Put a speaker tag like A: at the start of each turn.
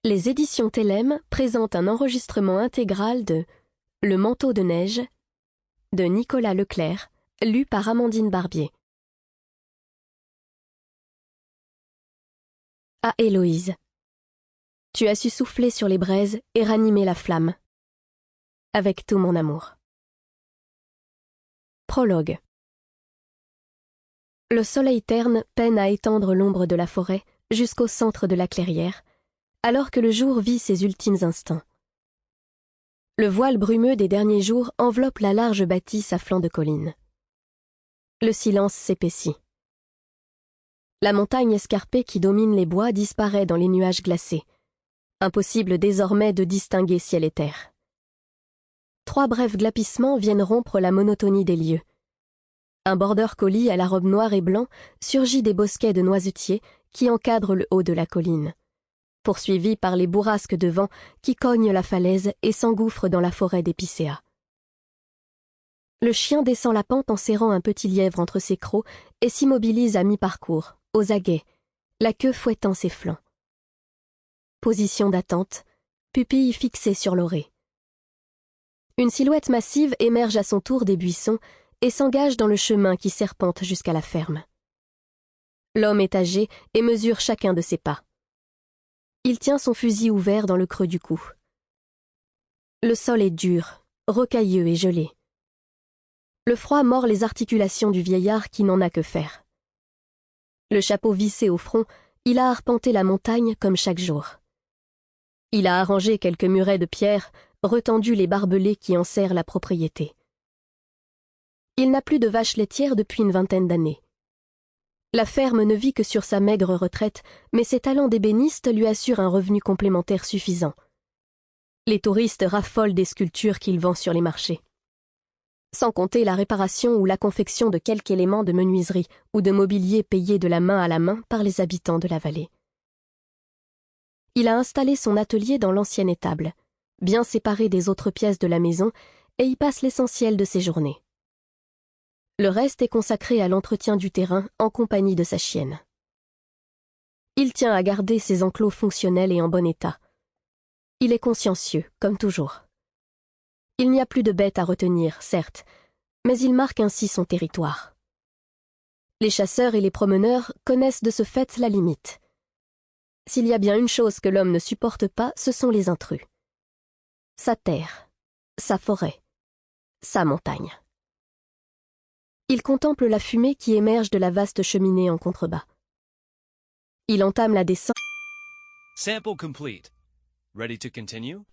A: Les éditions Télème présentent un enregistrement intégral de Le manteau de neige de Nicolas Leclerc, lu par Amandine Barbier. À Héloïse. Tu as su souffler sur les braises et ranimer la flamme. Avec tout mon amour. Prologue. Le soleil terne peine à étendre l'ombre de la forêt jusqu'au centre de la clairière, alors que le jour vit ses ultimes instants. Le voile brumeux des derniers jours enveloppe la large bâtisse à flanc de colline. Le silence s'épaissit. La montagne escarpée qui domine les bois disparaît dans les nuages glacés. Impossible désormais de distinguer ciel et terre. 3 brefs glapissements viennent rompre la monotonie des lieux. Un border collie à la robe noire et blanc surgit des bosquets de noisetiers qui encadrent le haut de la colline, poursuivi par les bourrasques de vent qui cognent la falaise et s'engouffrent dans la forêt d'épicéas. Le chien descend la pente en serrant un petit lièvre entre ses crocs et s'immobilise à mi-parcours, aux aguets, la queue fouettant ses flancs. Position d'attente, pupille fixée sur l'orée. Une silhouette massive émerge à son tour des buissons et s'engage dans le chemin qui serpente jusqu'à la ferme. L'homme est âgé et mesure chacun de ses pas. Il tient son fusil ouvert dans le creux du cou. Le sol est dur, rocailleux et gelé. Le froid mord les articulations du vieillard qui n'en a que faire. Le chapeau vissé au front, il a arpenté la montagne comme chaque jour. Il a arrangé quelques murets de pierre, retendu les barbelés qui enserrent la propriété. Il n'a plus de vaches laitières depuis une 20aine d'années. La ferme ne vit que sur sa maigre retraite, mais ses talents d'ébéniste lui assurent un revenu complémentaire suffisant. Les touristes raffolent des sculptures qu'il vend sur les marchés. Sans compter la réparation ou la confection de quelques éléments de menuiserie ou de mobilier payés de la main à la main par les habitants de la vallée. Il a installé son atelier dans l'ancienne étable, bien séparé des autres pièces de la maison, et y passe l'essentiel de ses journées. Le reste est consacré à l'entretien du terrain en compagnie de sa chienne. Il tient à garder ses enclos fonctionnels et en bon état. Il est consciencieux, comme toujours. Il n'y a plus de bêtes à retenir, certes, mais il marque ainsi son territoire. Les chasseurs et les promeneurs connaissent de ce fait la limite. S'il y a bien une chose que l'homme ne supporte pas, ce sont les intrus. Sa terre, sa forêt, sa montagne. Il contemple la fumée qui émerge de la vaste cheminée en contrebas. Il entame la descente.
B: Sample complete. Ready to continue?